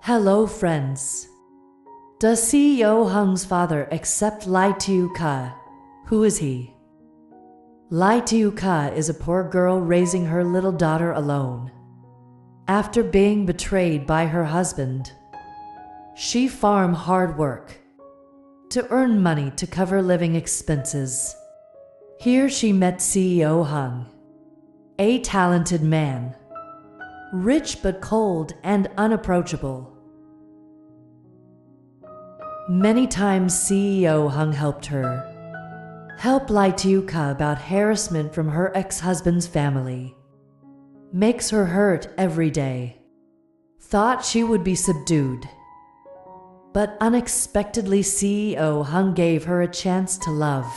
Hello friends. Does CEO Hung's father accept Ly Tieu Ca? Who is he? Ly Tieu Ca is a poor girl raising her little daughter alone. After being betrayed by her husband, she farmed hard work to earn money to cover living expenses. Here she met CEO Hung, a talented man, rich but cold and unapproachable. Many times CEO Hung helped Ly Tieu Ca about harassment from her ex-husband's family. Makes her hurt every day. Thought she would be subdued. But unexpectedly CEO Hung gave her a chance to love.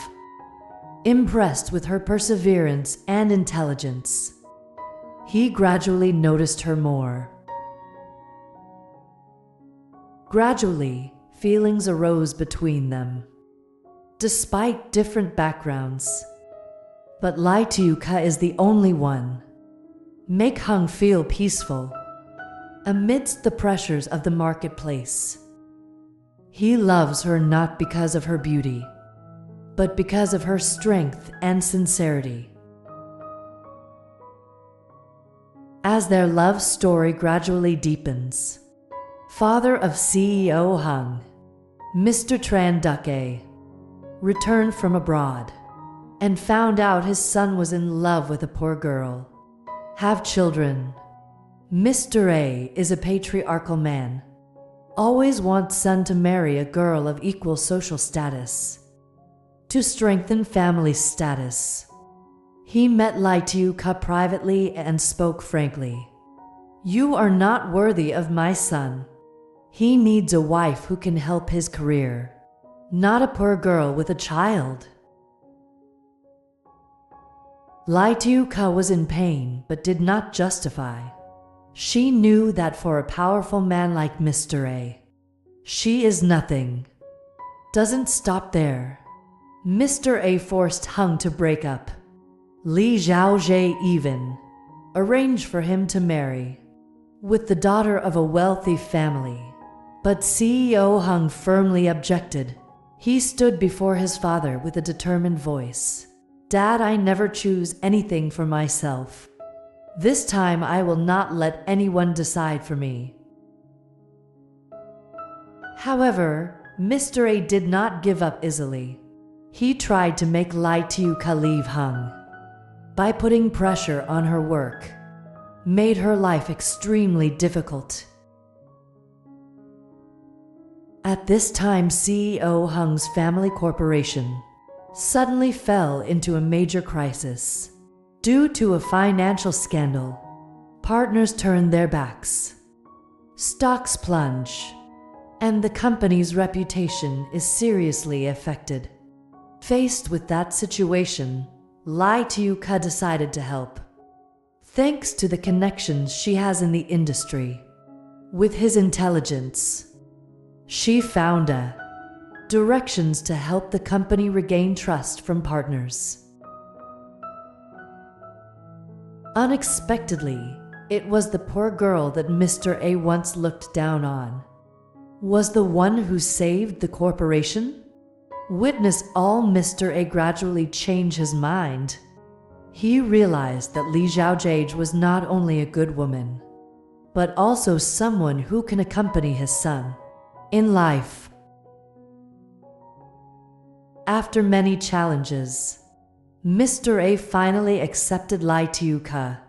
Impressed with her perseverance and intelligence, he gradually noticed her more. Gradually, feelings arose between them, despite different backgrounds. But Ly Tieu Ca is the only one make Hung feel peaceful amidst the pressures of the marketplace. He loves her not because of her beauty, but because of her strength and sincerity. As their love story gradually deepens, father of CEO Hung, Mr. Tran Duc, returned from abroad and found out his son was in love with a poor girl. Have children. Mr. A is a patriarchal man. Always wants son to marry a girl of equal social status. To strengthen family status, he met Ly Tieu Ca privately and spoke frankly. You are not worthy of my son. He needs a wife who can help his career, not a poor girl with a child. Ly Tieu Ca was in pain but did not justify. She knew that for a powerful man like Mr. A, she is nothing. Doesn't stop there. Mr. A forced Hung to break up. Li Xiaojie even arranged for him to marry with the daughter of a wealthy family. But CEO Hung firmly objected. He stood before his father with a determined voice. Dad, I never choose anything for myself. This time I will not let anyone decide for me. However, Mr. A did not give up easily. He tried to make Ly Tieu Ca leave Hung by putting pressure on her work, made her life extremely difficult. At this time, CEO Hung's family corporation suddenly fell into a major crisis. Due to a financial scandal, partners turned their backs. Stocks plunge, and the company's reputation is seriously affected. Faced with that situation, Ly Tieu Ca decided to help. Thanks to the connections she has in the industry, with his intelligence, she found directions to help the company regain trust from partners. Unexpectedly, it was the poor girl that Mr. A once looked down on was the one who saved the corporation. Witness all Mr. A gradually change his mind. He realized that Li Xiaojie was not only a good woman, but also someone who can accompany his son in life. After many challenges, Mr. A finally accepted Ly Tieu Ca.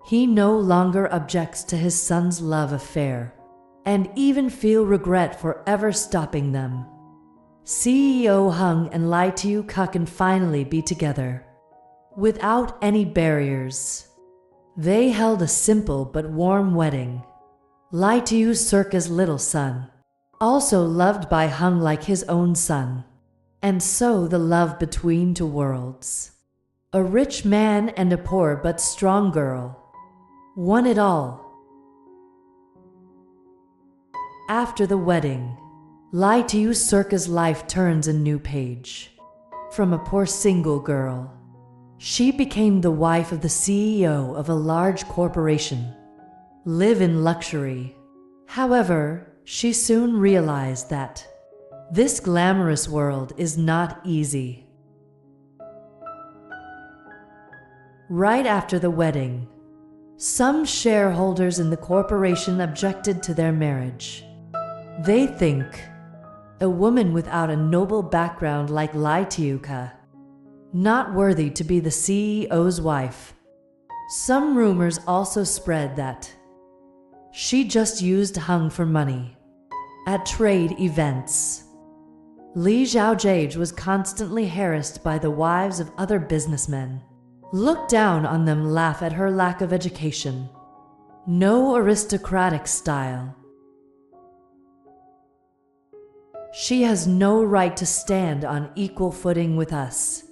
He no longer objects to his son's love affair, and even feel regret for ever stopping them. CEO Hung and Ly Tieu Ca can finally be together, without any barriers. They held a simple but warm wedding. Ly Tieu Ca's little son, also loved by Hung like his own son. And so the love between two worlds. A rich man and a poor but strong girl. Won it all. After the wedding, Ly Tieu Ca's life turns a new page. From a poor single girl, she became the wife of the CEO of a large corporation. Live in luxury, However, she soon realized that this glamorous world is not easy. Right after the wedding, some shareholders in the corporation objected to their marriage. They think a woman without a noble background like Ly Tieu Ca, not worthy to be the CEO's wife. Some rumors also spread that she just used Hung for money. At trade events, Ly Tieu Ca was constantly harassed by the wives of other businessmen. Look down on them, laugh at her lack of education. No aristocratic style. She has no right to stand on equal footing with us.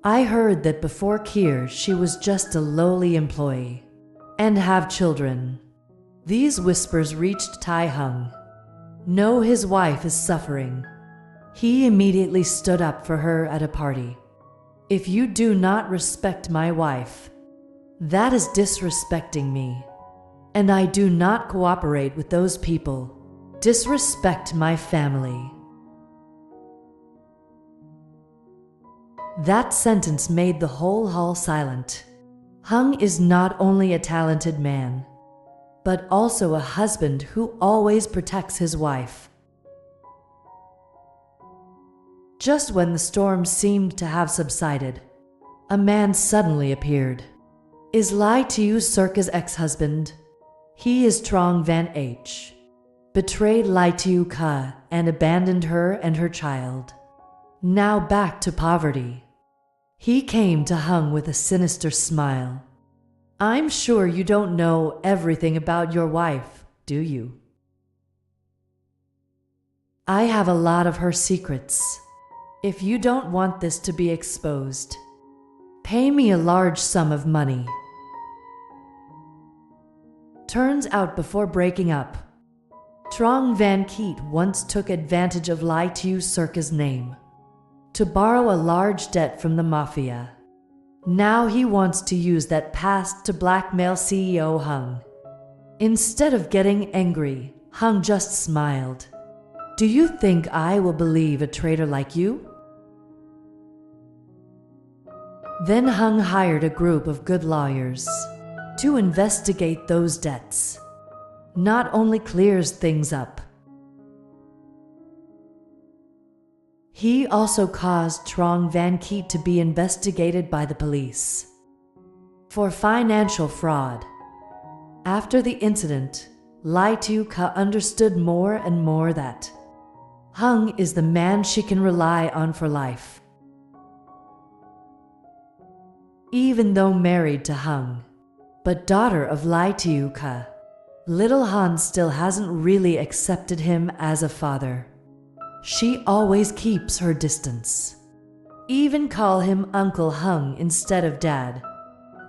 I heard that before Kier she was just a lowly employee and have children. These whispers reached Tai Hung. No, his wife is suffering. He immediately stood up for her at a party. If you do not respect my wife, that is disrespecting me. And I do not cooperate with those people. Disrespect my family. That sentence made the whole hall silent. Hung is not only a talented man, but also a husband who always protects his wife. Just when the storm seemed to have subsided, a man suddenly appeared. Is Ly Tieu Ca's ex-husband. He is Trong Van H. Betrayed Ly Tieu Ca and abandoned her and her child. Now back to poverty. He came to Hung with a sinister smile. I'm sure you don't know everything about your wife, do you? I have a lot of her secrets. If you don't want this to be exposed, pay me a large sum of money. Turns out before breaking up, Trong Van Keet once took advantage of Ly Tieu Ca's name to borrow a large debt from the mafia. Now he wants to use that past to blackmail CEO Hung. Instead of getting angry, Hung just smiled. Do you think I will believe a traitor like you? Then Hung hired a group of good lawyers to investigate those debts. Not only clears things up, he also caused Trong Van Keet to be investigated by the police for financial fraud. After the incident, Ly Tieu Ca understood more and more that Hung is the man she can rely on for life. Even though married to Hung, but daughter of Ly Tieu Ca, little Han still hasn't really accepted him as a father. She always keeps her distance. Even call him Uncle Hung instead of Dad.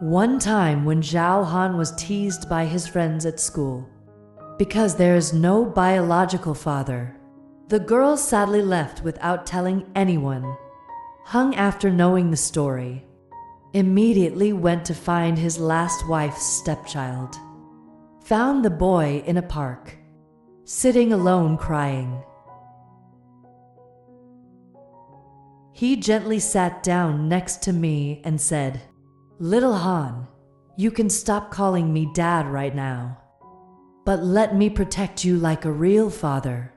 One time when Zhao Han was teased by his friends at school because there is no biological father, the girl sadly left without telling anyone. Hung, after knowing the story, immediately went to find his last wife's stepchild. Found the boy in a park, sitting alone crying. He gently sat down next to me and said, "Little Han, you can stop calling me Dad right now, but let me protect you like a real father.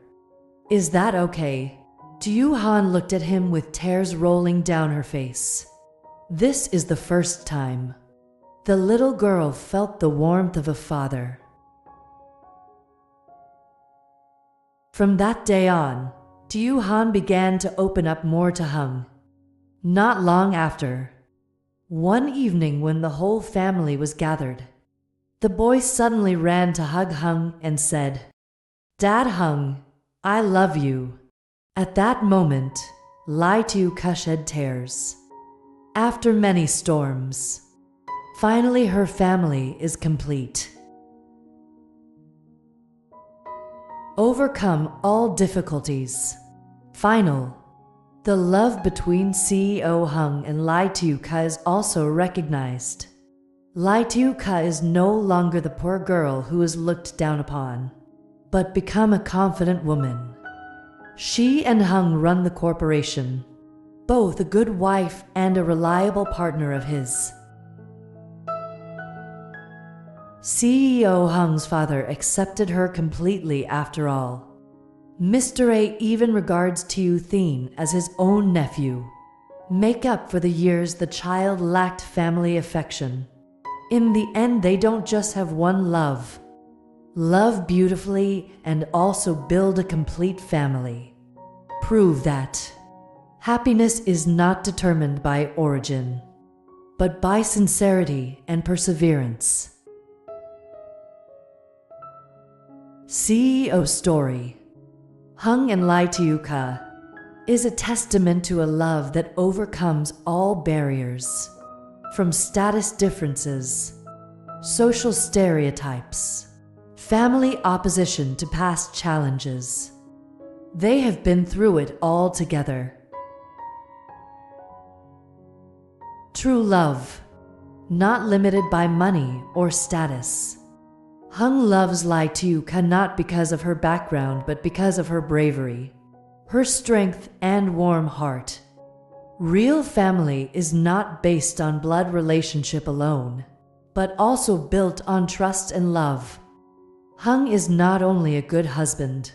Is that okay?" Tieu Han looked at him with tears rolling down her face. This is the first time the little girl felt the warmth of a father. From that day on, Tieu Han began to open up more to Hung. Not long after, one evening when the whole family was gathered, the boy suddenly ran to hug Hung and said, "Dad Hung, I love you." At that moment, Ly Tieu Ca shed tears. After many storms, finally her family is complete. Overcome all difficulties. Final. The love between CEO Hung and Ly Tieu Ca is also recognized. Ly Tieu Ca is no longer the poor girl who is looked down upon. but become a confident woman. She and Hung run the corporation, both a good wife and a reliable partner of his. CEO Hung's father accepted her completely after all. Mr. A even regards Tieu Thien as his own nephew. Make up for the years the child lacked family affection. In the end, they don't just have one love. Love beautifully and also build a complete family. Prove that happiness is not determined by origin, but by sincerity and perseverance. CEO story. Hung and Ly Tieu Ca is a testament to a love that overcomes all barriers, from status differences, social stereotypes, family opposition to past challenges. They have been through it all together. True love, not limited by money or status. Hung loves Ly Tieu Ca not because of her background, but because of her bravery, her strength, and warm heart. Real family is not based on blood relationship alone, but also built on trust and love. Hung is not only a good husband,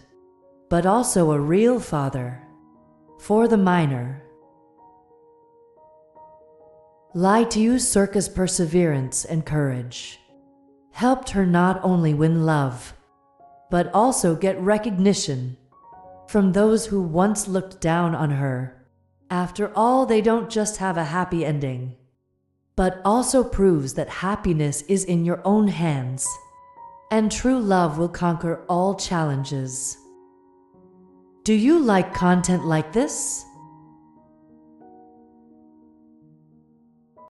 but also a real father for the minor. Ly Tieu Ca's perseverance and courage helped her not only win love, but also get recognition from those who once looked down on her. After all, they don't just have a happy ending, but also proves that happiness is in your own hands, and true love will conquer all challenges. Do you like content like this?